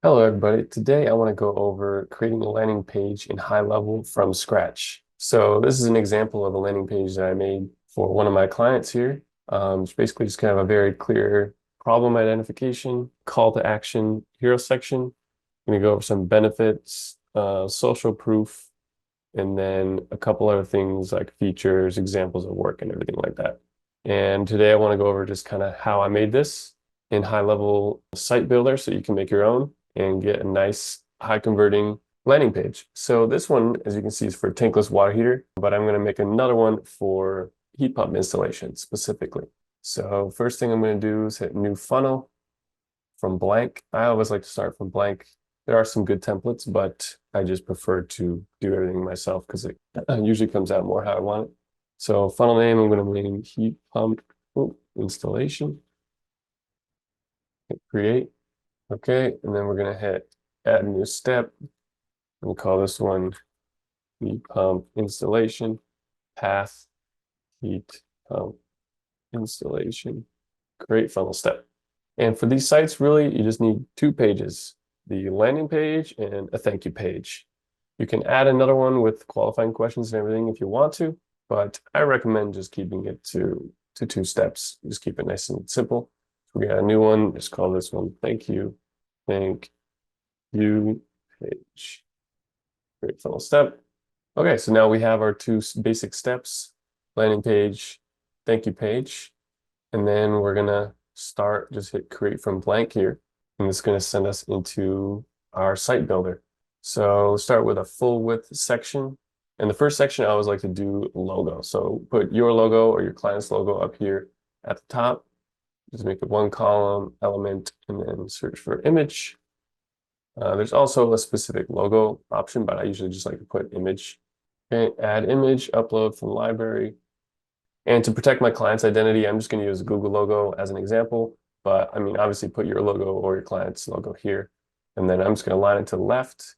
Hello, everybody. Today I want to go over creating a landing page in high level from scratch. So this is an example of a landing page that I made for one of my clients here. It's basically just kind of a very clear problem identification, call to action, hero section. I'm going to go over some benefits, social proof, and then a couple other things like features, examples of work, and everything like that. And today I want to go over just kind of how I made this in high level site builder so you can make your own and get a nice high converting landing page. So this one, as you can see, is for tankless water heater, but I'm going to make another one for heat pump installation specifically. So first thing I'm going to do is hit new funnel from blank. I always like to start from blank. There are some good templates, but I just prefer to do everything myself because it usually comes out more how I want it. So funnel name, I'm going to name heat pump installation. Hit create. Okay, and then we're going to hit add new step. We'll call this one heat pump installation path heat pump installation. Create funnel step. And for these sites, really, you just need two pages, the landing page and a thank you page. You can add another one with qualifying questions and everything if you want to, but I recommend just keeping it to two steps. Just keep it nice and simple. So we got a new one. Just call this one thank you page. Great funnel step. Okay, so now we have our two basic steps, landing page, thank you page. And then we're gonna start, just hit create from blank here. And it's gonna send us into our site builder. So start with a full width section. And the first section I always like to do logo. So put your logo or your client's logo up here at the top. Just make it one column element and then search for image. There's also a specific logo option, but I usually just like to put image. Okay, add image, upload from library. And to protect my client's identity, I'm just going to use a Google logo as an example. But I mean, obviously put your logo or your client's logo here. And then I'm just going to line it to the left,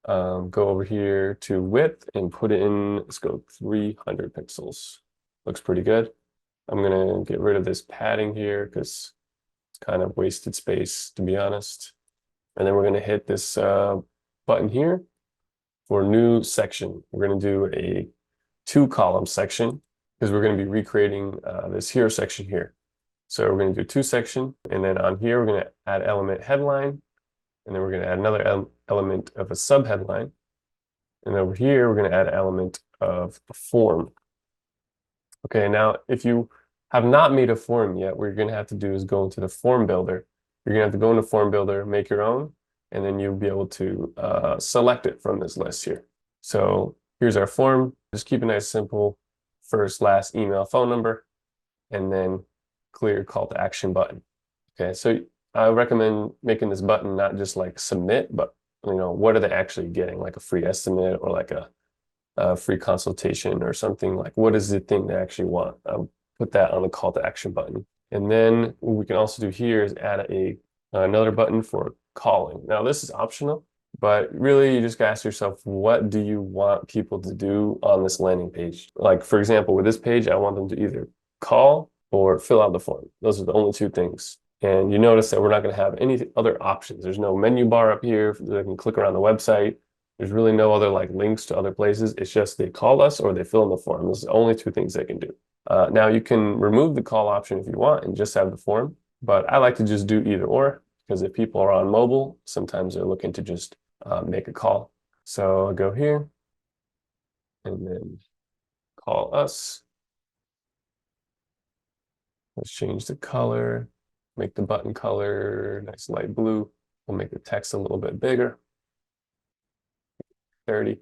go over here to width and put it in, let's go 300 pixels. Looks pretty good. I'm going to get rid of this padding here because it's kind of wasted space, to be honest. And then we're going to hit this button here for new section. We're going to do a 2-column section because we're going to be recreating this hero section here. So we're going to do 2 section, and then on here we're going to add element headline, and then we're going to add another element of a subheadline, and over here we're going to add an element of a form. Okay, now if you have not made a form yet, what you're going to have to do is go into the form builder. You're going to have to go into form builder, make your own, and then you'll be able to select it from this list here. So here's our form. Just keep it nice, simple. First, last, email, phone number, and then clear call to action button. Okay, so I recommend making this button not just like submit, but what are they actually getting? Like a free estimate or like a free consultation or something. Like what is the thing they actually want? Put that on the call to action button. And then what we can also do here is add another button for calling. Now this is optional, but really you just gotta ask yourself, what do you want people to do on this landing page? Like for example, with this page, I want them to either call or fill out the form. Those are the only two things. And you notice that we're not gonna have any other options. There's no menu bar up here. They can click around the website. There's really no other like links to other places. It's just they call us or they fill in the form. Those are the only two things they can do. Now you can remove the call option if you want and just have the form, but I like to just do either or because if people are on mobile, sometimes they're looking to just make a call. So I'll go here and then call us. Let's change the color, make the button color nice light blue. We'll make the text a little bit bigger, 30.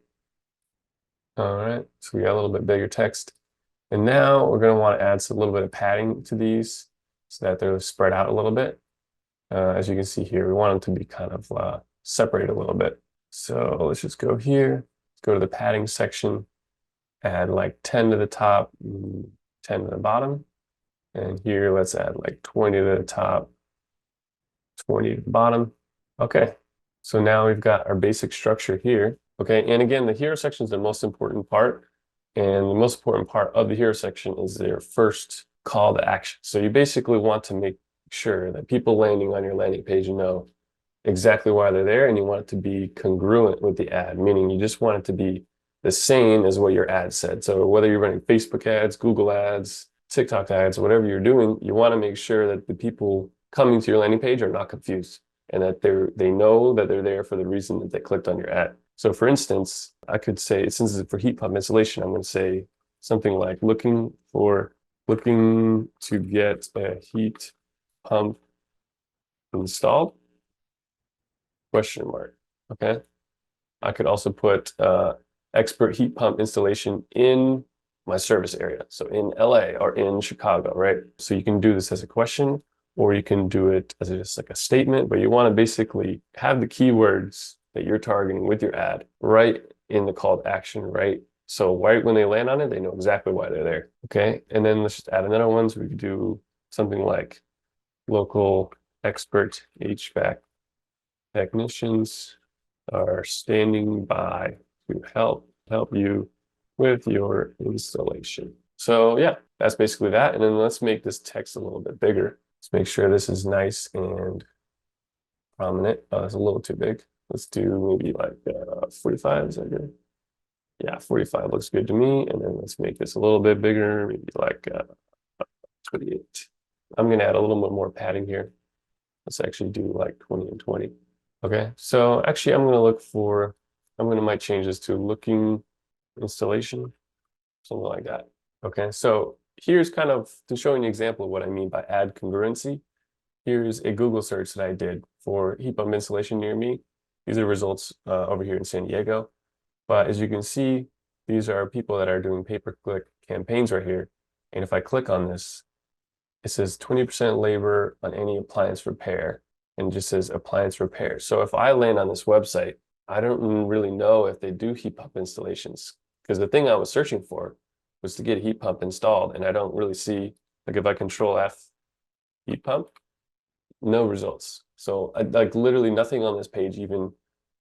All right, so we got a little bit bigger text. And now we're going to want to add a little bit of padding to these so that they're spread out a little bit. As you can see here, we want them to be kind of separated a little bit. So let's just go here, let's go to the padding section, add like 10 to the top, 10 to the bottom. And here, let's add like 20 to the top, 20 to the bottom. Okay, so now we've got our basic structure here. Okay, and again, the hero section is the most important part. And the most important part of the hero section is their first call to action. So you basically want to make sure that people landing on your landing page know exactly why they're there, and you want it to be congruent with the ad, meaning you just want it to be the same as what your ad said. So whether you're running Facebook ads, Google ads, TikTok ads, whatever you're doing, you want to make sure that the people coming to your landing page are not confused and that they know that they're there for the reason that they clicked on your ad. So for instance, I could say, since it's for heat pump installation, I'm going to say something like looking to get a heat pump installed, question mark. Okay. I could also put expert heat pump installation in my service area. So in LA or in Chicago, right? So you can do this as a question, or you can do it as just like a statement, but you want to basically have the keywords that you're targeting with your ad right in the call to action, right? So right when they land on it, they know exactly why they're there. Okay. And then let's just add another one. So we could do something like local expert HVAC technicians are standing by to help you with your installation. So yeah, that's basically that. And then let's make this text a little bit bigger. Let's make sure this is nice and prominent. Oh, that's a little too big. Let's do maybe like 45. Is that good? Yeah, 45 looks good to me. And then let's make this a little bit bigger, maybe like 28. I'm going to add a little bit more padding here. Let's actually do like 20 and 20. Okay, so actually might change this to looking installation, something like that. Okay, so here's kind of to show you an example of what I mean by ad congruency. Here's a Google search that I did for heat pump installation near me. These are results over here in San Diego. But as you can see, these are people that are doing pay-per-click campaigns right here. And if I click on this, it says 20% labor on any appliance repair and just says appliance repair. So if I land on this website, I don't really know if they do heat pump installations because the thing I was searching for was to get a heat pump installed. And I don't really see, like if I control F heat pump, no results. So like literally nothing on this page even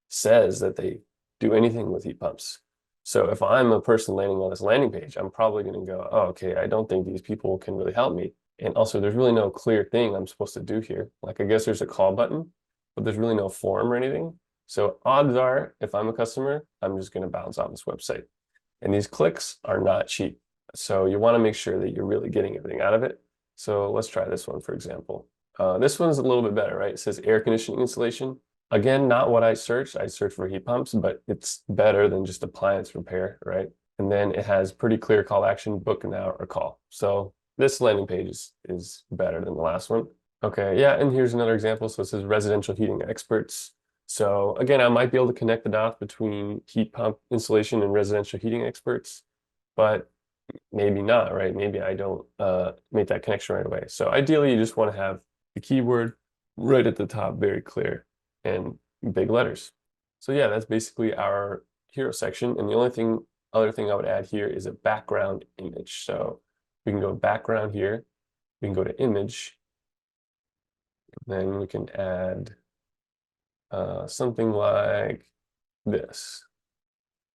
says that they do anything with heat pumps. So if I'm a person landing on this landing page, I'm probably going to go, oh, okay, I don't think these people can really help me. And also, there's really no clear thing I'm supposed to do here. Like, I guess there's a call button, but there's really no form or anything. So odds are, if I'm a customer, I'm just going to bounce off this website. And these clicks are not cheap. So you want to make sure that you're really getting everything out of it. So let's try this one, for example. This one's a little bit better, right? It says air conditioning installation. Again, not what I searched. I searched for heat pumps, but it's better than just appliance repair, right? And then it has pretty clear call action, book now or call. So this landing page is better than the last one. Okay, yeah, and here's another example. So it says residential heating experts. So again, I might be able to connect the dots between heat pump installation and residential heating experts, but maybe not, right? Maybe I don't make that connection right away. So ideally, you just want to have the keyword right at the top, very clear and big letters. So yeah, that's basically our hero section. And the only other thing I would add here is a background image. So we can go background here. We can go to image. Then we can add something like this.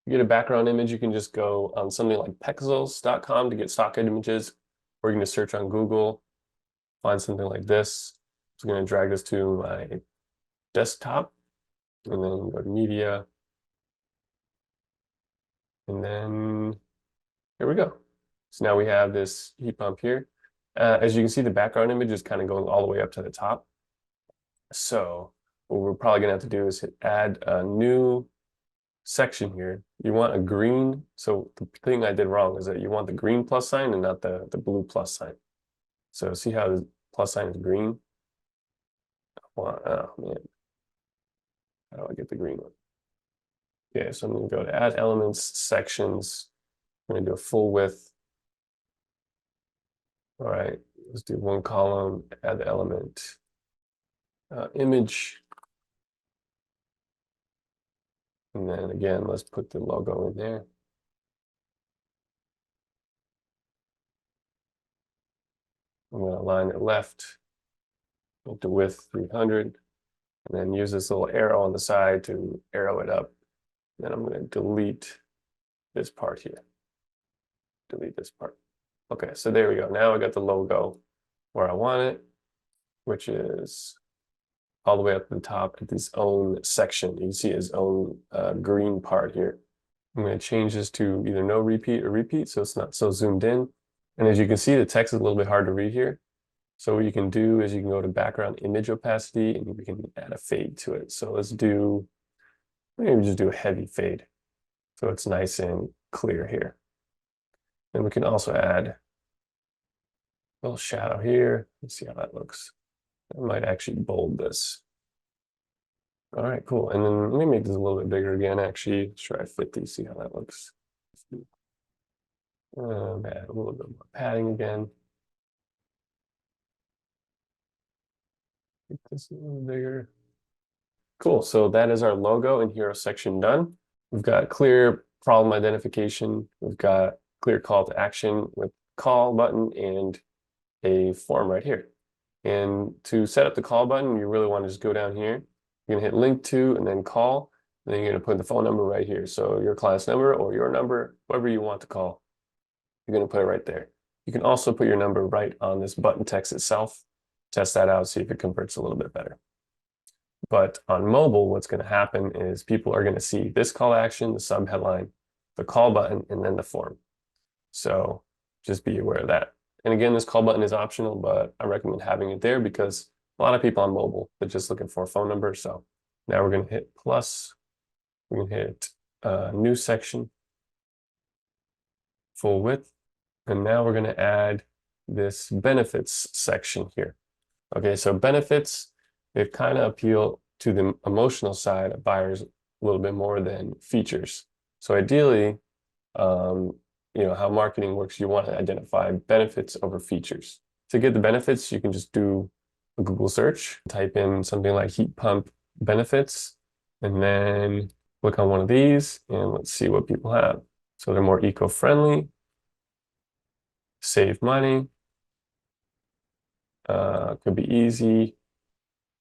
You get a background image, you can just go on something like pexels.com to get stock images, or you can just search on Google, find something like this. So I'm going to drag this to my desktop, and then go to media, and then here we go. So now we have this heat pump here. As you can see, the background image is kind of going all the way up to the top. So what we're probably going to have to do is hit add a new section here. You want a green. So the thing I did wrong is that you want the green plus sign and not the blue plus sign. So see how the plus sign is green? Oh man, how do I get the green one? Okay, so I'm going to go to add elements, sections. I'm going to do a full width. All right, let's do one column, add the element, image. And then again, let's put the logo in there. I'm going to align it left, make the width 300, and then use this little arrow on the side to arrow it up. Then I'm going to delete this part here. Delete this part. Okay, so there we go. Now I got the logo where I want it, which is all the way up to the top at this own section. You can see his own green part here. I'm going to change this to either no repeat or repeat so it's not so zoomed in. And as you can see, the text is a little bit hard to read here. So what you can do is you can go to background image opacity and we can add a fade to it. So let's do, maybe just do a heavy fade. So it's nice and clear here. And we can also add a little shadow here. Let's see how that looks. I might actually bold this. All right, cool. And then let me make this a little bit bigger again, actually. Let's try 50, see how that looks. Add a little bit more padding again. Make this a little bigger. Cool, so that is our logo and hero section done. We've got clear problem identification. We've got clear call to action with call button and a form right here. And to set up the call button, you really want to just go down here. You're gonna hit link to and then call. And then you're gonna put the phone number right here. So your class number or your number, whoever you want to call, you're gonna put it right there. You can also put your number right on this button text itself. Test that out, see if it converts a little bit better. But on mobile, what's going to happen is people are going to see this call to action, the sub headline, the call button, and then the form. So just be aware of that. And again, this call button is optional, but I recommend having it there because a lot of people on mobile, they're just looking for a phone number. So now we're going to hit plus, we're going to hit new section, full width. And now we're going to add this benefits section here. Okay, so benefits, they kind of appeal to the emotional side of buyers a little bit more than features. So ideally, how marketing works, you want to identify benefits over features. To get the benefits, you can just do a Google search, type in something like heat pump benefits, and then click on one of these, and let's see what people have. So they're more eco-friendly, save money, could be easy,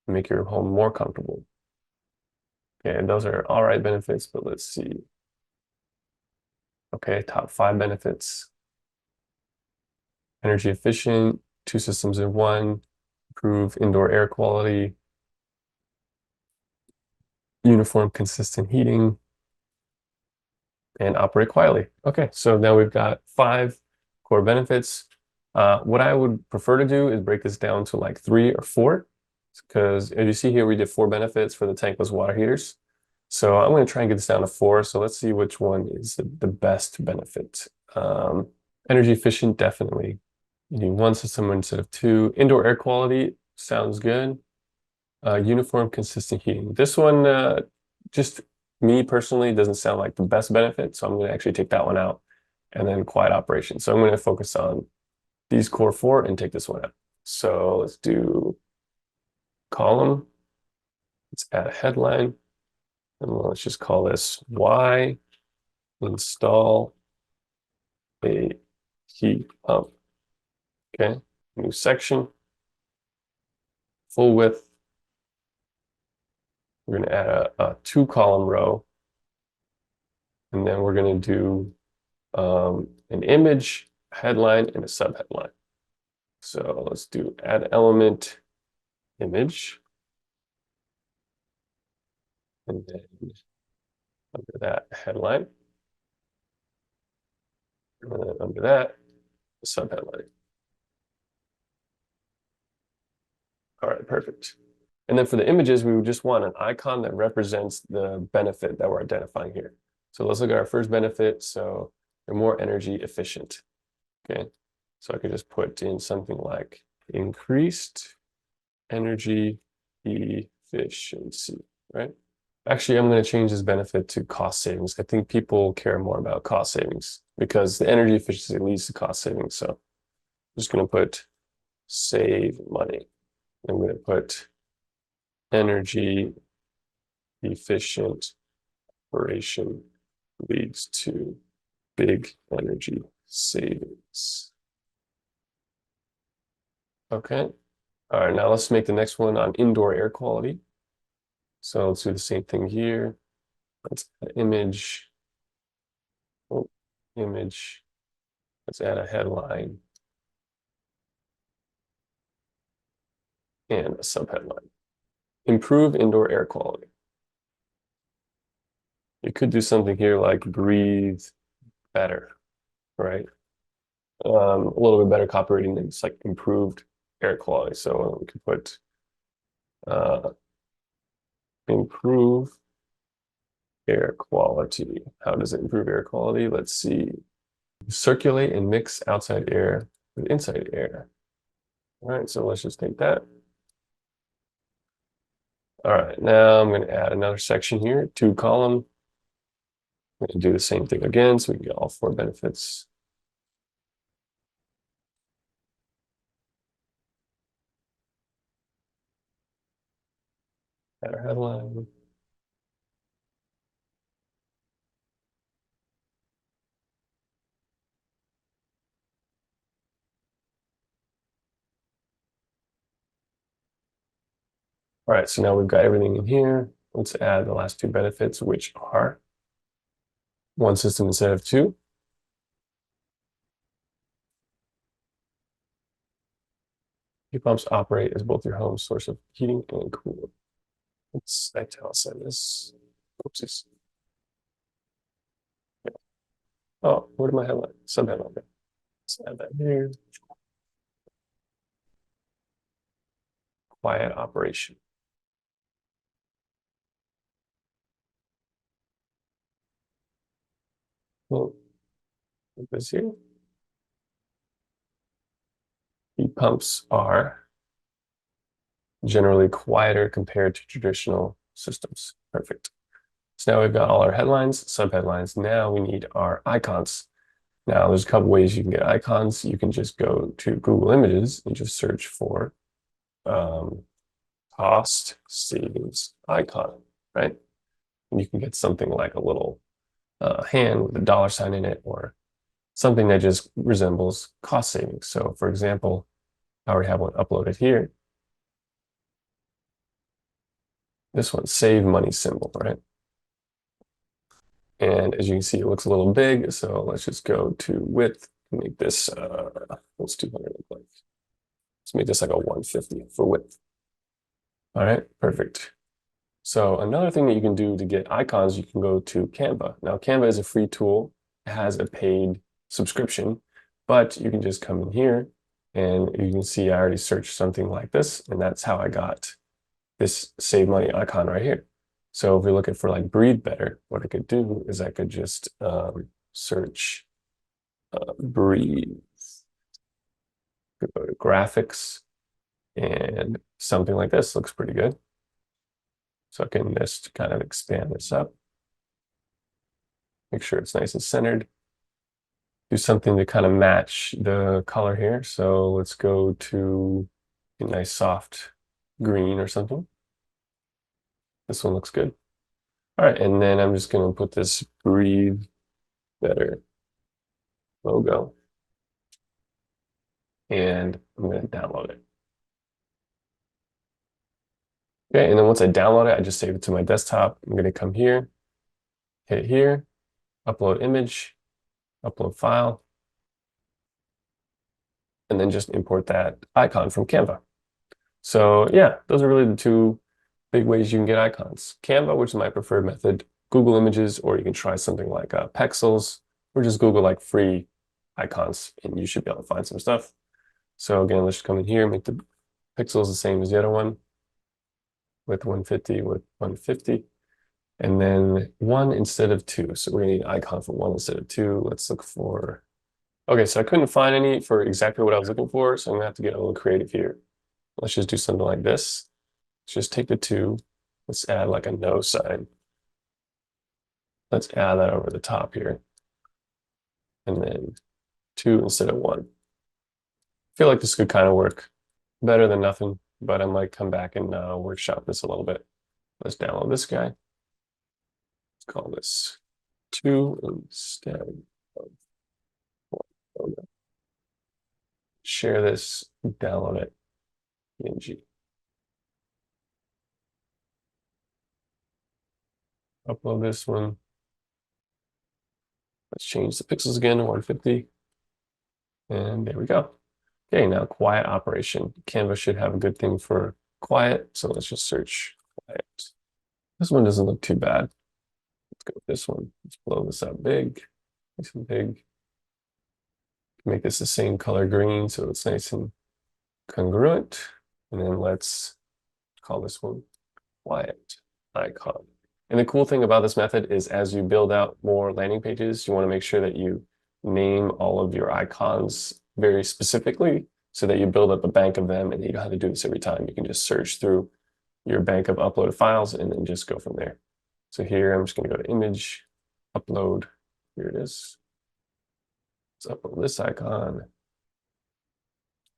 make your home more comfortable. Okay, and those are all right benefits, but let's see. Okay, top 5 benefits. Energy efficient, 2 systems in 1, improve indoor air quality, uniform consistent heating, and operate quietly. Okay, so now we've got 5 core benefits. What I would prefer to do is break this down to like 3 or 4, because as you see here, we did 4 benefits for the tankless water heaters. So I'm going to try and get this down to 4. So let's see which one is the best benefit. Energy efficient, definitely. You need 1 system instead of 2. Indoor air quality sounds good. Uniform consistent heating. This one, just me personally, doesn't sound like the best benefit. So I'm going to actually take that one out. And then quiet operation. So I'm going to focus on these core 4 and take this one out. So let's do column. Let's add a headline. And let's just call this why install a heat pump. Okay, new section, full width. We're going to add a 2-column row. And then we're going to do an image, headline, and a subheadline. So let's do add element image. And then under that, headline. And then under that, subheadline. All right, perfect. And then for the images, we would just want an icon that represents the benefit that we're identifying here. So let's look at our first benefit. So they're more energy efficient. Okay, so I could just put in something like increased energy efficiency, right? Actually, I'm going to change this benefit to cost savings. I think people care more about cost savings because the energy efficiency leads to cost savings. So I'm just going to put save money. I'm going to put energy efficient operation leads to big energy savings. Okay. All right, now let's make the next one on indoor air quality. So let's do the same thing here. Let's add image. Oh, image. Let's add a headline and a subheadline. improve indoor air quality. You could do something here like breathe better, right? A little bit better copywriting than just like improved air quality. So we could put uh, improve air quality. How does it improve air quality? Let's see. Circulate and mix outside air with inside air. All right, so let's just take that. All right, now I'm going to add another section here, 2-column. I'm going to do the same thing again so we can get all 4 benefits. Add our headline. All right, so now we've got everything in here. Let's add the last 2 benefits, which are 1 system instead of 2. Heat pumps operate as both your home source of heating and cooling. Let's italicize this. Oopsies. Oh, where did my headline? Subheadline. Let's add that here. Quiet operation. Well, put this here. Heat pumps are generally quieter compared to traditional systems. Perfect. So now we've got all our headlines, subheadlines. Now we need our icons. Now there's a couple ways you can get icons. You can just go to Google Images and just search for cost savings icon, right? And you can get something like a little hand with a dollar sign in it or something that just resembles cost savings. So for example, I already have one uploaded here. This one, save money symbol, right? And as you can see, it looks a little big. So let's just go to width and make this, what's 200 look like? Let's make this like a 150 for width. All right, perfect. So another thing that you can do to get icons, you can go to Canva. Now, Canva is a free tool. It has a paid subscription, but you can just come in here and you can see I already searched something like this, and that's how I got this save money icon right here. So if we're looking for like breathe better, what I could do is I could just search breathe. Go to graphics, and something like this looks pretty good. So I can just kind of expand this up. Make sure it's nice and centered. Do something to kind of match the color here. So let's go to a nice soft green or something. This one looks good. All right, and then I'm just going to put this breathe better logo. And I'm going to download it. Okay, and then once I download it, I just save it to my desktop. I'm going to come here, hit here, upload image, upload file, and then just import that icon from Canva. So yeah, those are really the 2 big ways you can get icons. Canva, which is my preferred method, Google Images, or you can try something like Pexels, or just Google like free icons, and you should be able to find some stuff. So again, let's just come in here, make the pixels the same as the other one, with 150, with 150, and then 1 instead of 2. So we're gonna need an icon for 1 instead of 2. Let's look for, okay, so I couldn't find any for exactly what I was looking for, so I'm gonna have to get a little creative here. Let's just do something like this. Let's just take the 2. Let's add like a no sign. Let's add that over the top here. And then 2 instead of 1. I feel like this could kind of work better than nothing, but I might come back and workshop this a little bit. Let's download this guy. Let's call this 2 instead of 1. Share this, download it, PNG. Upload this one. Let's change the pixels again to 150. And there we go. Okay, now quiet operation. Canva should have a good thing for quiet. So let's just search quiet. This one doesn't look too bad. Let's go with this one. Let's blow this up big, nice and big. Make this the same color green so it's nice and congruent. And then let's call this one quiet icon. And the cool thing about this method is as you build out more landing pages, you want to make sure that you name all of your icons very specifically so that you build up a bank of them and you don't have to do this every time. You can just search through your bank of uploaded files and then just go from there. So here I'm just going to go to image, upload. Here it is. Let's upload this icon.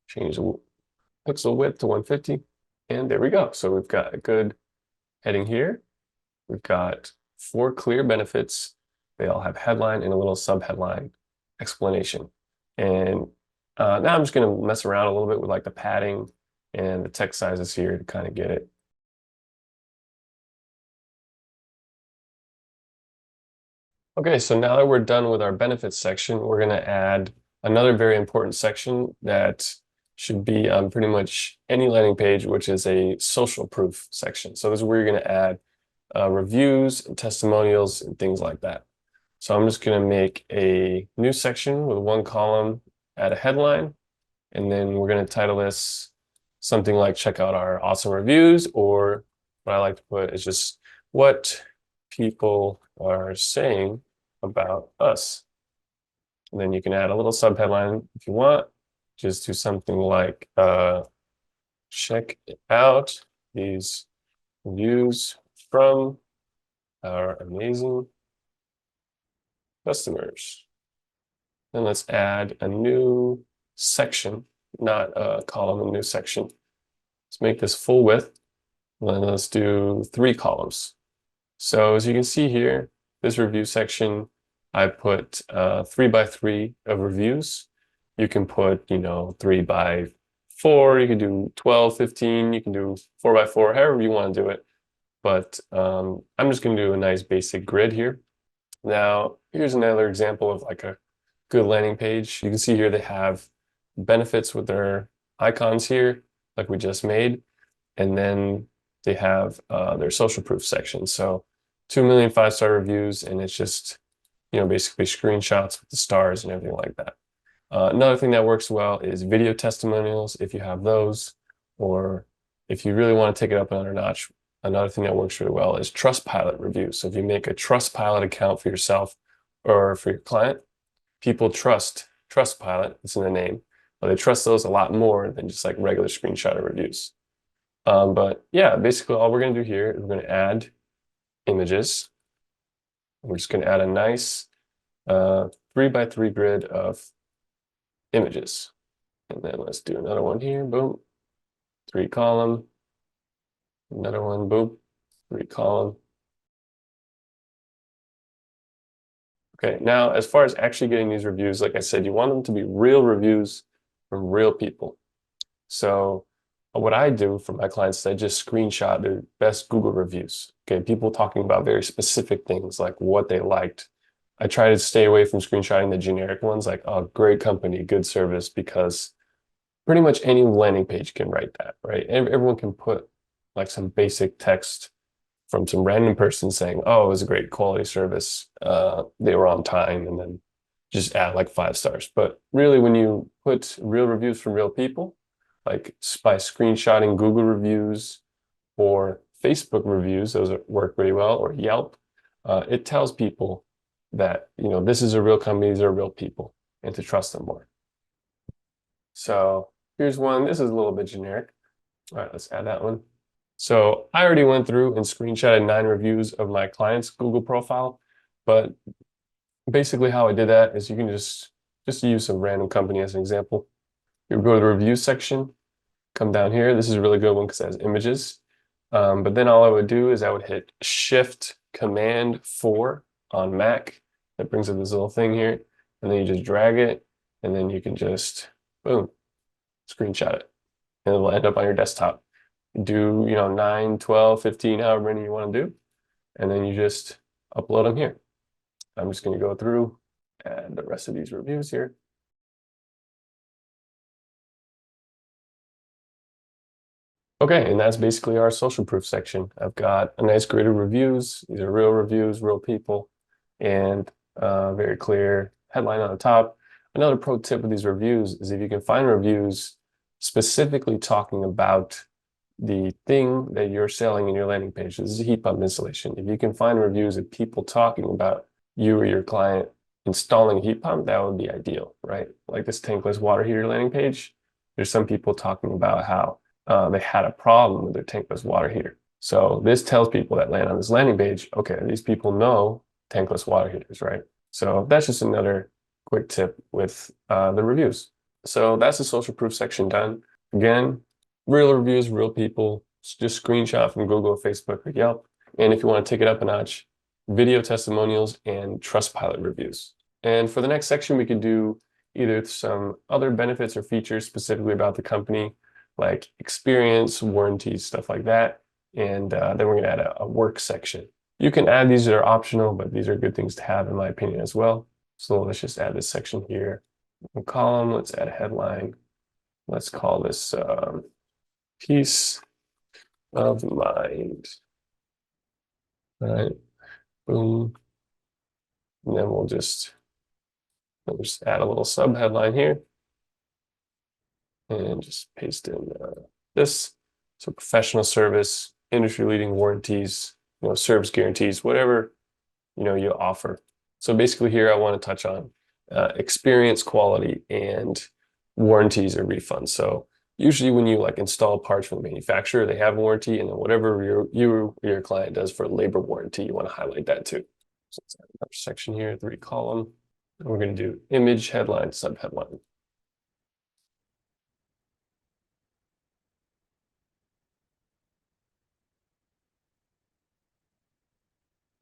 Change the pixel width to 150. And there we go. So we've got a good heading here. We've got 4 clear benefits. They all have headline and a little subheadline explanation. And now I'm just going to mess around a little bit with like the padding and the text sizes here to kind of get it. Okay, so now that we're done with our benefits section, we're going to add another very important section that should be on pretty much any landing page, which is a social proof section. So this is where you're going to add reviews and testimonials and things like that. So I'm just going to make a new section with 1 column, add a headline, and then we're going to title this something like check out our awesome reviews, or what I like to put is just what people are saying about us. And then you can add a little subheadline if you want. Just do something like check out these reviews from our amazing customers. Then let's add a new section, not a column, a new section. Let's make this full width. And then let's do 3 columns. So as you can see here, this review section, I put 3 by 3 of reviews. You can put, 3 by 4, you can do 12, 15, you can do 4 by 4, however you want to do it. But I'm just going to do a nice basic grid here. Now, here's another example of like a good landing page. You can see here they have benefits with their icons here, like we just made. And then they have their social proof section. So 2 million 5-star reviews, and it's just, basically screenshots with the stars and everything like that. Another thing that works well is video testimonials, if you have those, or if you really want to take it up another notch, another thing that works really well is Trustpilot reviews. So if you make a Trustpilot account for yourself or for your client, people trust Trustpilot, it's in the name, but they trust those a lot more than just like regular screenshot reviews. But yeah, basically all we're going to do here is we're going to add images. We're just going to add a nice 3 by 3 grid of images. And then let's do another one here. Boom. 3 column. Another one. Boom. 3 column. Okay, now as far as actually getting these reviews, like I said, you want them to be real reviews from real people. So what I do for my clients is I just screenshot their best Google reviews. Okay, people talking about very specific things like what they liked. I try to stay away from screenshotting the generic ones like, oh, great company, good service, because pretty much any landing page can write that, right? Everyone can put like some basic text from some random person saying, oh, it was a great quality service. They were on time, and then just add like 5 stars. But really, when you put real reviews from real people, like by screenshotting Google reviews or Facebook reviews, those work really well, or Yelp, it tells people that, this is a real company, these are real people, and to trust them more. So here's one. This is a little bit generic. All right, let's add that one. So I already went through and screenshotted 9 reviews of my client's Google profile, but basically how I did that is you can just use some random company as an example. You go to the review section, come down here. This is a really good one because it has images. But then all I would do is I would hit Shift Command 4 on Mac. That brings up this little thing here. And then you just drag it, and then you can just, boom, screenshot it. And it'll end up on your desktop. Do, 9, 12, 15, however many you want to do. And then you just upload them here. I'm just going to go through and the rest of these reviews here. Okay, and that's basically our social proof section. I've got a nice grid of reviews. These are real reviews, real people, and very clear headline on the top. Another pro tip with these reviews is if you can find reviews specifically talking about the thing that you're selling in your landing page. This is a heat pump installation. If you can find reviews of people talking about you or your client installing a heat pump, that would be ideal, right? Like this tankless water heater landing page, there's some people talking about how they had a problem with their tankless water heater. So this tells people that land on this landing page, okay, these people know tankless water heaters, right? So that's just another quick tip with the reviews. So that's the social proof section done. Again, real reviews, real people, just screenshot from Google, Facebook, or Yelp. And if you want to take it up a notch, video testimonials and Trustpilot reviews. And for the next section, we could do either some other benefits or features specifically about the company, like experience, warranties, stuff like that. And then we're going to add a work section. You can add these that are optional, but these are good things to have in my opinion as well. So let's just add this section here. A column, let's add a headline. Let's call this peace of mind. All right, boom. And then we'll just add a little sub headline here and just paste in this. So professional service, industry leading warranties, service guarantees, whatever, you offer. So basically here I want to touch on experience, quality, and warranties or refunds. So usually when you like install parts from the manufacturer, they have a warranty, and then whatever your client does for labor warranty, you want to highlight that too. So let's add another section here, 3-column. And we're going to do image, headline, subheadline.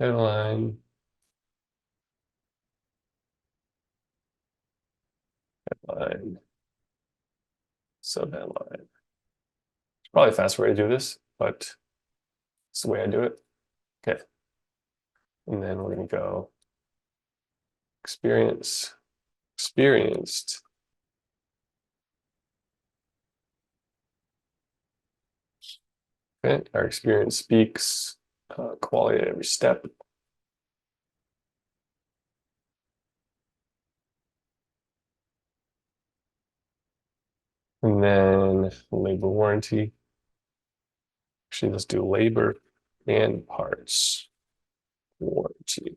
Headline, headline, subheadline. It's probably a faster way to do this, but it's the way I do it. Okay. And then we're going to go experience, experienced. Okay, our experience speaks quality at every step. And then labor warranty. Actually, let's do labor and parts warranty.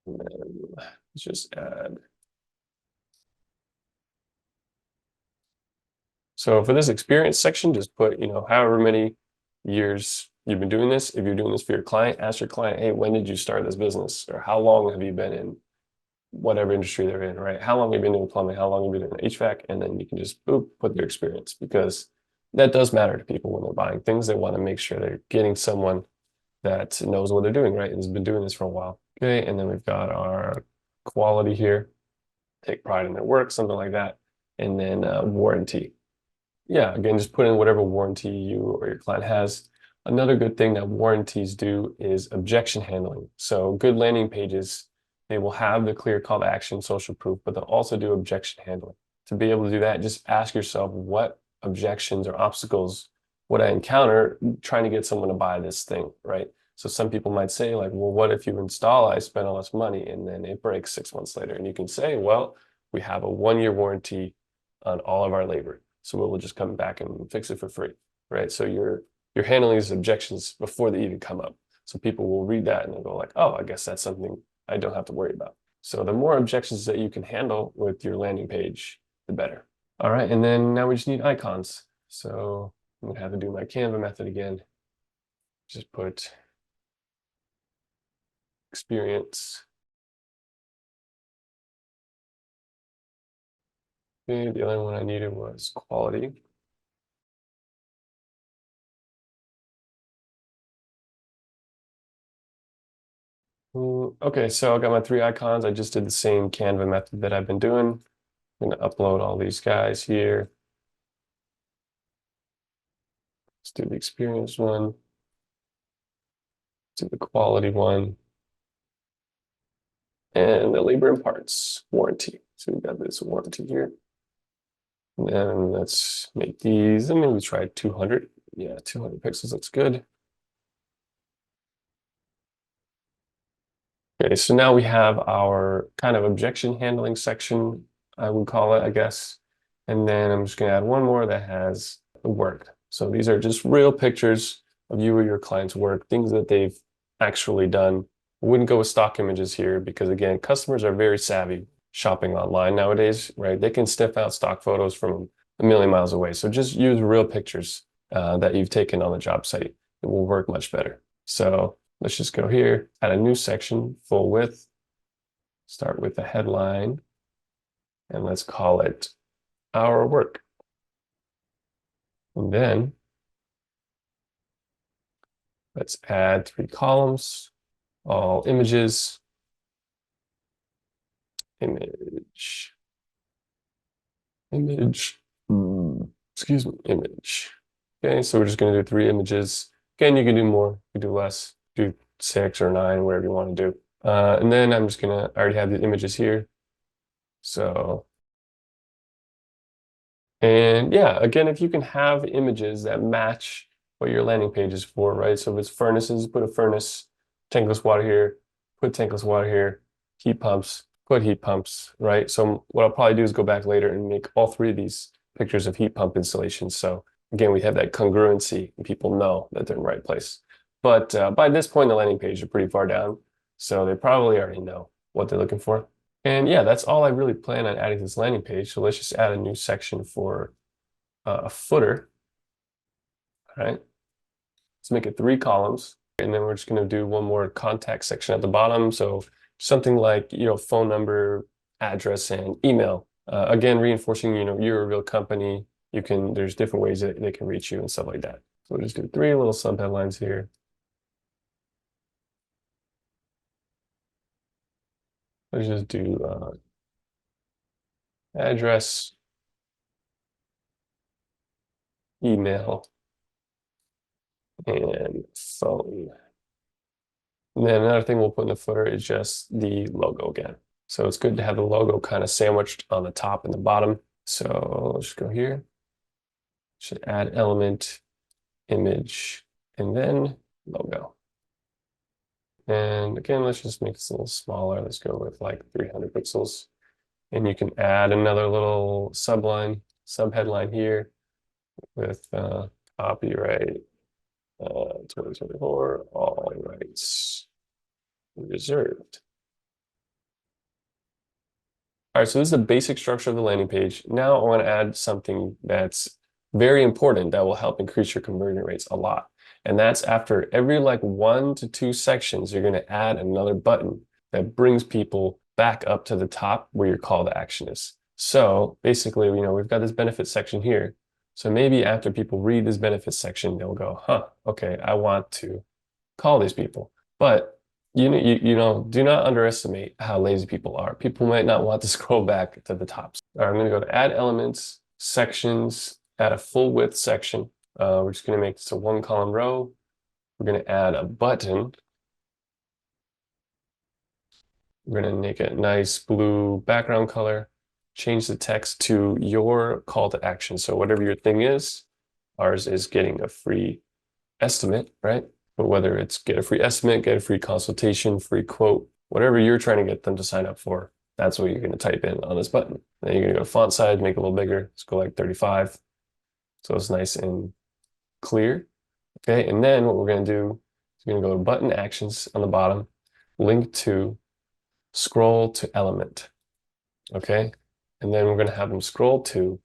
And then let's just add. So for this experience section, just put, however many years you've been doing this. If you're doing this for your client, ask your client, hey, when did you start this business? Or how long have you been in whatever industry they're in, right? How long have you been doing plumbing? How long have you been doing HVAC? And then you can just boop, put their experience, because that does matter to people when they're buying things. They want to make sure they're getting someone that knows what they're doing, right? And has been doing this for a while. Okay, and then we've got our quality here, take pride in their work, something like that. And then warranty. Yeah, again, just put in whatever warranty you or your client has. Another good thing that warranties do is objection handling. So good landing pages, they will have the clear call to action, social proof, but they'll also do objection handling. To be able to do that, just ask yourself, what objections or obstacles would I encounter trying to get someone to buy this thing, right? So some people might say like, well, what if you install, I spend all this money and then it breaks 6 months later? And you can say, well, we have a 1-year warranty on all of our labor. So we'll just come back and fix it for free, right? So you're handling these objections before they even come up. So people will read that and they'll go like, oh, I guess that's something I don't have to worry about. So the more objections that you can handle with your landing page, the better. All right, and then now we just need icons. So I'm gonna have to do my Canva method again. Just put experience. Okay, the other one I needed was quality. Okay, so I got my 3 icons. I just did the same Canva method that I've been doing. I'm going to upload all these guys here. Let's do the experience one. Let's do the quality one. And the labor and parts warranty. So we've got this warranty here. And let's make these, and maybe try 200. Yeah, 200 pixels looks good. Okay, so now we have our kind of objection handling section, I would call it, I guess. And then I'm just going to add one more that has the work. So these are just real pictures of you or your client's work, things that they've actually done. I wouldn't go with stock images here because, again, customers are very savvy shopping online nowadays, right? They can sniff out stock photos from a million miles away. So just use real pictures that you've taken on the job site. It will work much better. So let's just go here, add a new section, full width, start with the headline, and let's call it our work. And then let's add 3 columns, all images, image, image, excuse me, image. Okay, so we're just going to do 3 images. Again, you can do more, you can do less, do 6 or 9, whatever you want to do. And then I'm just gonna, I already have the images here. So, and yeah, again, if you can have images that match what your landing page is for, right? So if it's furnaces, put a furnace, tankless water here, put tankless water here, heat pumps, put heat pumps, right? So what I'll probably do is go back later and make all 3 of these pictures of heat pump installations. So again, we have that congruency and people know that they're in the right place. But by this point, the landing page is pretty far down. So they probably already know what they're looking for. And yeah, that's all I really plan on adding to this landing page. So let's just add a new section for a footer. All right. Let's make it 3 columns. And then we're just going to do one more contact section at the bottom. So something like, phone number, address, and email. Again, reinforcing, you're a real company. There's different ways that they can reach you and stuff like that. So we'll just do 3 little sub headlines here. Let's just do address, email, and phone. And then another thing we'll put in the footer is just the logo again. So it's good to have the logo kind of sandwiched on the top and the bottom. So let's just go here. Should add element, image, and then logo. And again, let's just make this a little smaller. Let's go with like 300 pixels. And you can add another little subline, subheadline here with copyright 2024, all rights reserved. All right, so this is the basic structure of the landing page. Now I want to add something that's very important that will help increase your conversion rates a lot. And that's after every like 1 to 2 sections, you're going to add another button that brings people back up to the top where your call to action is. So basically, we've got this benefits section here. So maybe after people read this benefits section, they'll go, huh, okay, I want to call these people. But do not underestimate how lazy people are. People might not want to scroll back to the top. All right, I'm going to go to add elements, sections, add a full width section. We're just going to make this a 1 column row. We're going to add a button. We're going to make it nice blue background color. Change the text to your call to action. So whatever your thing is, ours is getting a free estimate, right? But whether it's get a free estimate, get a free consultation, free quote, whatever you're trying to get them to sign up for, that's what you're going to type in on this button. Then you're going to go to font size, make it a little bigger. Let's go like 35. So it's nice and clear. Okay, and then what we're going to do is we're going to go to button actions on the bottom, link to, scroll to element. Okay, and then we're going to have them scroll to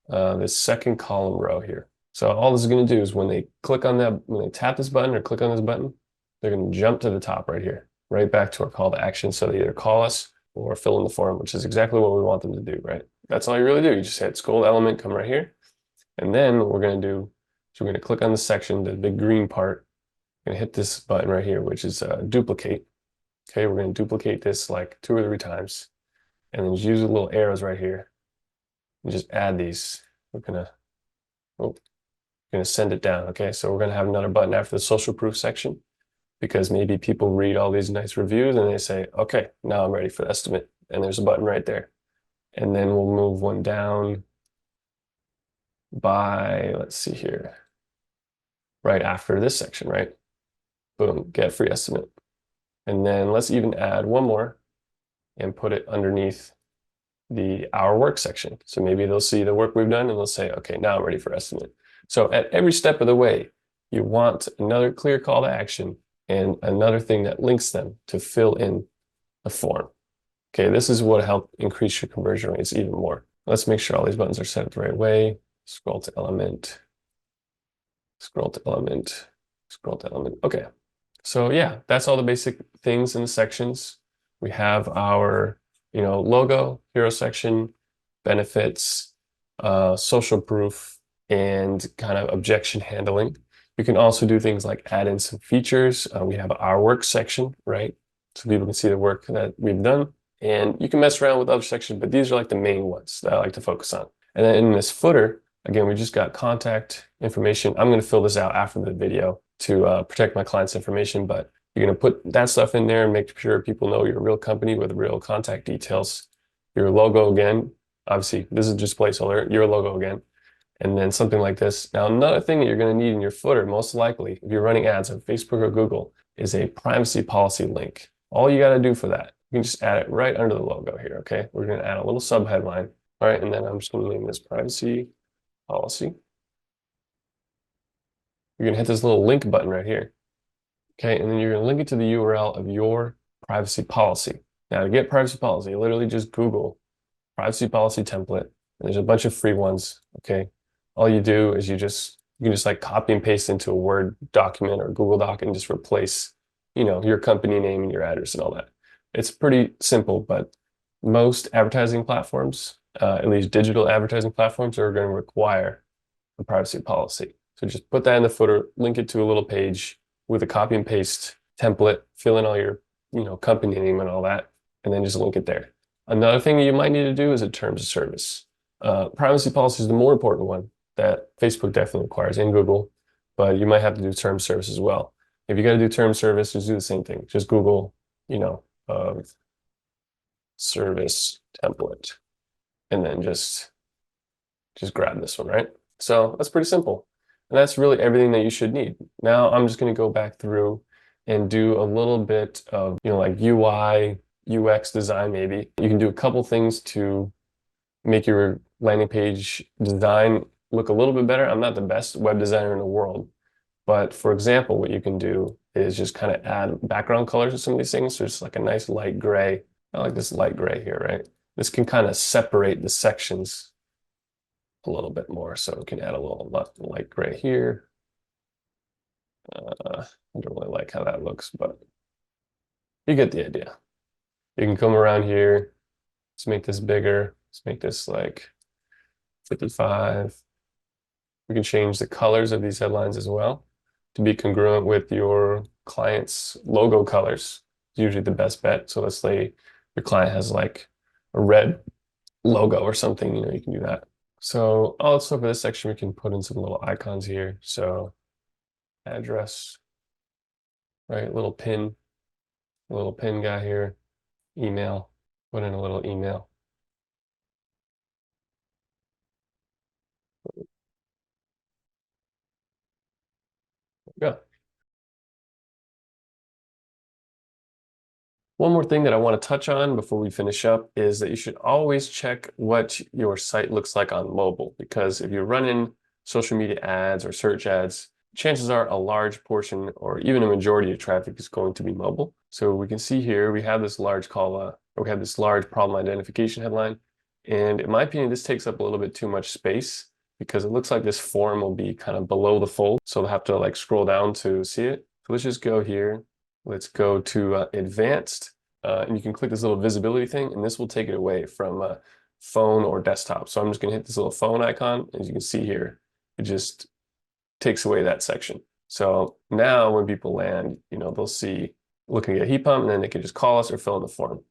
this second column row here. So all this is going to do is when they click on that, when they tap this button or click on this button, they're going to jump to the top right here, right back to our call to action. So they either call us or fill in the form, which is exactly what we want them to do, right? That's all you really do. You just hit scroll element, come right here. And then what we're going to do is we're going to click on the section, the big green part. We're going to hit this button right here, which is duplicate. Okay, we're going to duplicate this like 2 or 3 times. And then just use the little arrows right here and just add these. We're going to send it down. Okay, so we're going to have another button after the social proof section because maybe people read all these nice reviews and they say, okay, now I'm ready for the estimate. And there's a button right there. And then we'll move one down by, let's see here, right after this section, right? Boom, get free estimate. And then let's even add one more and put it underneath the our work section. So maybe they'll see the work we've done and they'll say, okay, now I'm ready for estimate. So at every step of the way, you want another clear call to action and another thing that links them to fill in the form. Okay, this is what help increase your conversion rates even more. Let's make sure all these buttons are set the right way. Scroll to element, scroll to element, scroll to element. Okay, so yeah, that's all the basic things in the sections. We have our, logo, hero section, benefits, social proof, and kind of objection handling. You can also do things like add in some features. We have our work section, right? So people can see the work that we've done. And you can mess around with other sections, but these are like the main ones that I like to focus on. And then in this footer, again, we just got contact information. I'm going to fill this out after the video to protect my client's information, but you're going to put that stuff in there and make sure people know you're a real company with real contact details. Your logo again, obviously, this is just placeholder, your logo again, and then something like this. Now, another thing that you're going to need in your footer, most likely, if you're running ads on Facebook or Google, is a privacy policy link. All you got to do for that, you can just add it right under the logo here, okay? We're going to add a little subheadline. All right, and then I'm just going to name this privacy policy. You're going to hit this little link button right here. Okay, and then you're going to link it to the URL of your privacy policy. Now, to get privacy policy, literally just Google privacy policy template. And there's a bunch of free ones. Okay, all you do is you can just like copy and paste into a Word document or Google Doc and just replace, your company name and your address and all that. It's pretty simple, but most advertising platforms, at least digital advertising platforms, are going to require a privacy policy. So just put that in the footer, link it to a little page with a copy and paste template, fill in all your, company name and all that, and then just link it there. Another thing that you might need to do is a terms of service. Privacy policy is the more important one that Facebook definitely requires in Google, but you might have to do terms of service as well. If you got to do terms of service, just do the same thing. Just Google, service template, and then just grab this one, right? So that's pretty simple. And that's really everything that you should need. Now I'm just going to go back through and do a little bit of, like UI, UX design maybe. You can do a couple things to make your landing page design look a little bit better. I'm not the best web designer in the world, but for example, what you can do is just kind of add background colors to some of these things. So it's like a nice light gray. I like this light gray here, right? This can kind of separate the sections a little bit more. So we can add a little light gray here. I don't really like how that looks, but you get the idea. You can come around here. Let's make this bigger. Let's make this like 55. We can change the colors of these headlines as well to be congruent with your client's logo colors. It's usually the best bet. So let's say your client has like a red logo or something, you can do that. So also for this section, we can put in some little icons here. So address, right? Little pin guy here, email, put in a little email. Yeah. One more thing that I want to touch on before we finish up is that you should always check what your site looks like on mobile, because if you're running social media ads or search ads, chances are a large portion or even a majority of traffic is going to be mobile. So we can see here we have this large we have this large problem identification headline. And in my opinion, this takes up a little bit too much space because it looks like this form will be kind of below the fold. So they'll have to like scroll down to see it. So let's just go here. Let's go to advanced, and you can click this little visibility thing, and this will take it away from phone or desktop. So I'm just going to hit this little phone icon. As you can see here, it just takes away that section. So now when people land, they'll see looking at heat pump, and then they can just call us or fill in the form.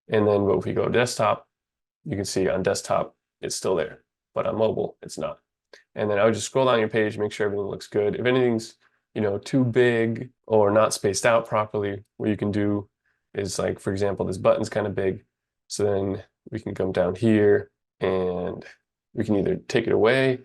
And then if we go desktop, you can see on desktop, it's still there, but on mobile, it's not. And then I would just scroll down your page, make sure everything looks good. If anything's too big or not spaced out properly, what you can do is like, for example, this button's kind of big. So then we can come down here and we can either take it away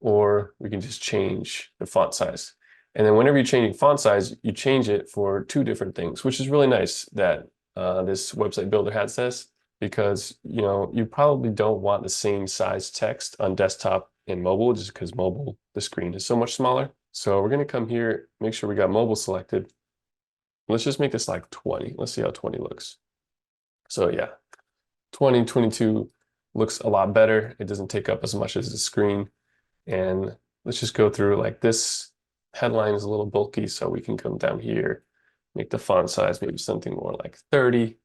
or we can just change the font size. And then whenever you're changing font size, you change it for two different things, which is really nice that this website builder has this, because you probably don't want the same size text on desktop and mobile, just because mobile, the screen is so much smaller. So we're going to come here, make sure we got mobile selected. Let's just make this like 20. Let's see how 20 looks. So yeah, 20, 22 looks a lot better. It doesn't take up as much as the screen. And let's just go through, like, this headline is a little bulky, so we can come down here, make the font size maybe something more like 30,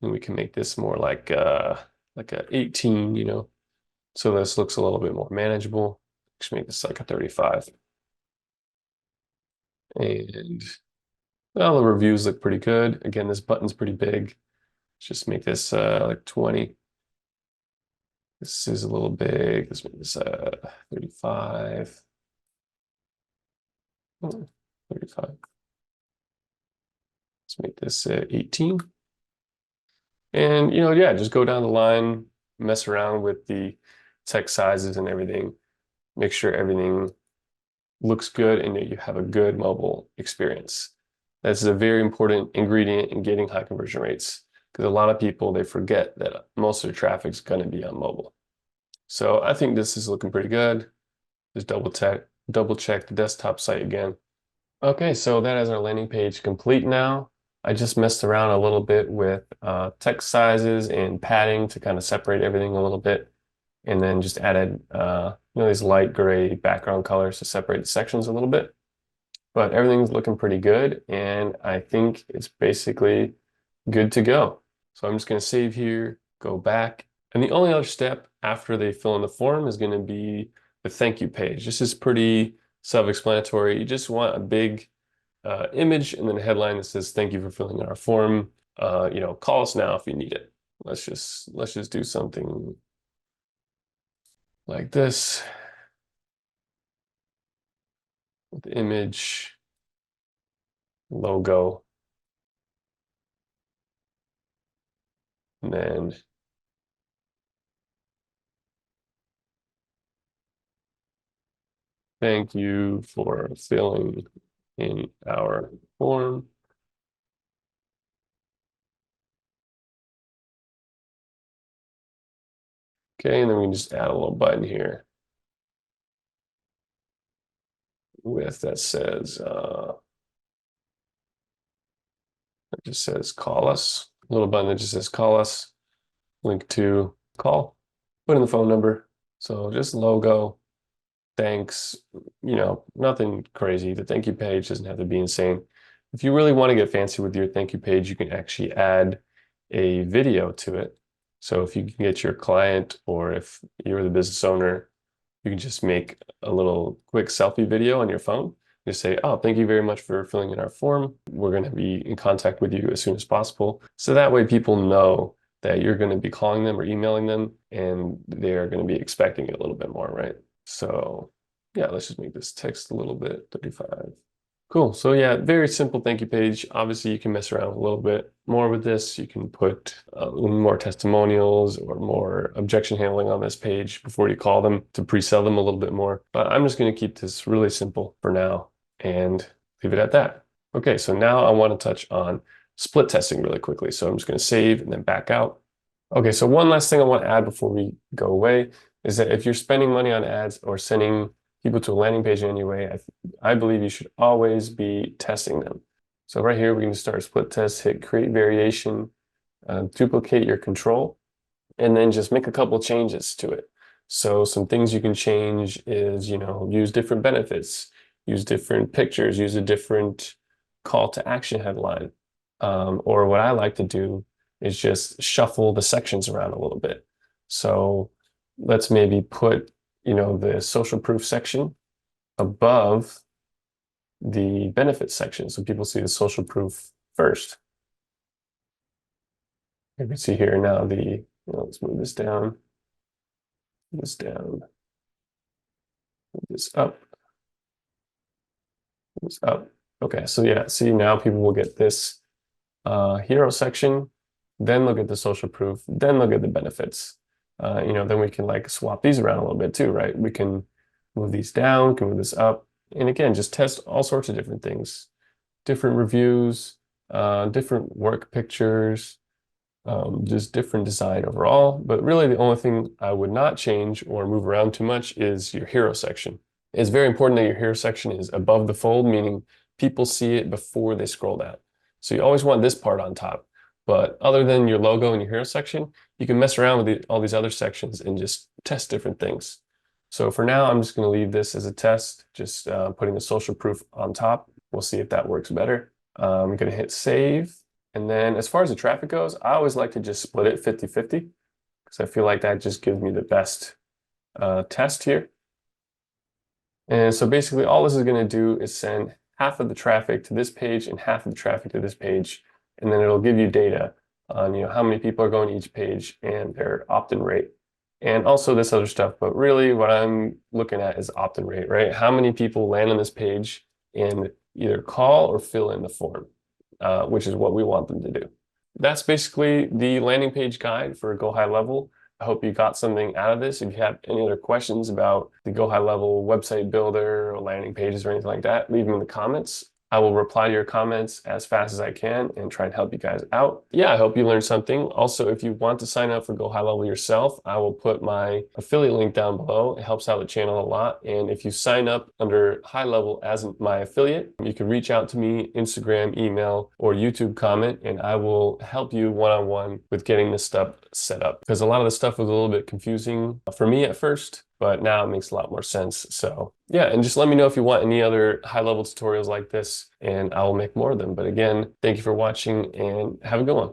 and we can make this more like a 18, so this looks a little bit more manageable. Just make this like a 35. And well, the reviews look pretty good. Again, this button's pretty big. Let's just make this like 20. This is a little big. Let's make this 35. Oh, 35. Let's make this 18. And, yeah, just go down the line, mess around with the text sizes and everything. Make sure everything looks good and that you have a good mobile experience. That's a very important ingredient in getting high conversion rates, because a lot of people, they forget that most of their traffic is going to be on mobile. So I think this is looking pretty good. Just double check the desktop site again. Okay, so that is our landing page complete now. I just messed around a little bit with text sizes and padding to kind of separate everything a little bit, and then just added these light gray background colors to separate the sections a little bit. But everything's looking pretty good, and I think it's basically good to go. So I'm just going to save here, go back, and the only other step after they fill in the form is going to be the thank you page. This is pretty self-explanatory. You just want a big image and then a headline that says, "Thank you for filling in our form. Call us now if you need it." Let's just do something like this with the image, logo, and then thank you for filling in our form. Okay, and then we can just add a little button here that says it just says call us. A little button that just says call us. Link to call. Put in the phone number. So just logo. Thanks. Nothing crazy. The thank you page doesn't have to be insane. If you really want to get fancy with your thank you page, you can actually add a video to it. So if you can get your client, or if you're the business owner, you can just make a little quick selfie video on your phone. Just say, "Oh, thank you very much for filling in our form. We're going to be in contact with you as soon as possible." So that way people know that you're going to be calling them or emailing them, and they're going to be expecting it a little bit more, right? So yeah, let's just make this text a little bit 35. Cool. So yeah, very simple thank you page. Obviously, you can mess around a little bit more with this. You can put a little more testimonials or more objection handling on this page before you call them to pre-sell them a little bit more. But I'm just going to keep this really simple for now and leave it at that. Okay, so now I want to touch on split testing really quickly. So I'm just going to save and then back out. Okay, so one last thing I want to add before we go away is that if you're spending money on ads or sending people to a landing page anyway, I believe you should always be testing them. So right here, we can start a split test, hit create variation, duplicate your control, and then just make a couple changes to it. So some things you can change is, use different benefits, use different pictures, use a different call to action headline. Or what I like to do is just shuffle the sections around a little bit. So let's maybe put the social proof section above the benefits section, so people see the social proof first. You can see here now let's move this down, move this up, move this up. Okay, so yeah, see, now people will get this hero section, then look at the social proof, then look at the benefits. Then we can like swap these around a little bit too, right? We can move these down, can move this up. And again, just test all sorts of different things, different reviews, different work pictures, just different design overall. But really the only thing I would not change or move around too much is your hero section. It's very important that your hero section is above the fold, meaning people see it before they scroll down. So you always want this part on top. But other than your logo and your hero section, you can mess around with all these other sections and just test different things. So for now, I'm just going to leave this as a test, just putting the social proof on top. We'll see if that works better. I'm going to hit save. And then as far as the traffic goes, I always like to just split it 50-50 because I feel like that just gives me the best test here. And so basically all this is going to do is send half of the traffic to this page and half of the traffic to this page. And then it'll give you data on how many people are going to each page and their opt-in rate. And also this other stuff, but really what I'm looking at is opt-in rate, right? How many people land on this page and either call or fill in the form, which is what we want them to do. That's basically the landing page guide for Go High Level. I hope you got something out of this. If you have any other questions about the Go High Level website builder or landing pages or anything like that, leave them in the comments. I will reply to your comments as fast as I can and try and help you guys out. Yeah, I hope you learned something. Also, if you want to sign up for Go High Level yourself, I will put my affiliate link down below. It helps out the channel a lot. And if you sign up under High Level as my affiliate, you can reach out to me, Instagram, email, or YouTube comment, and I will help you one-on-one with getting this stuff set up. Because a lot of the stuff was a little bit confusing for me at first, but now it makes a lot more sense. So yeah, and just let me know if you want any other high-level tutorials like this, and I will make more of them. But again, thank you for watching and have a good one.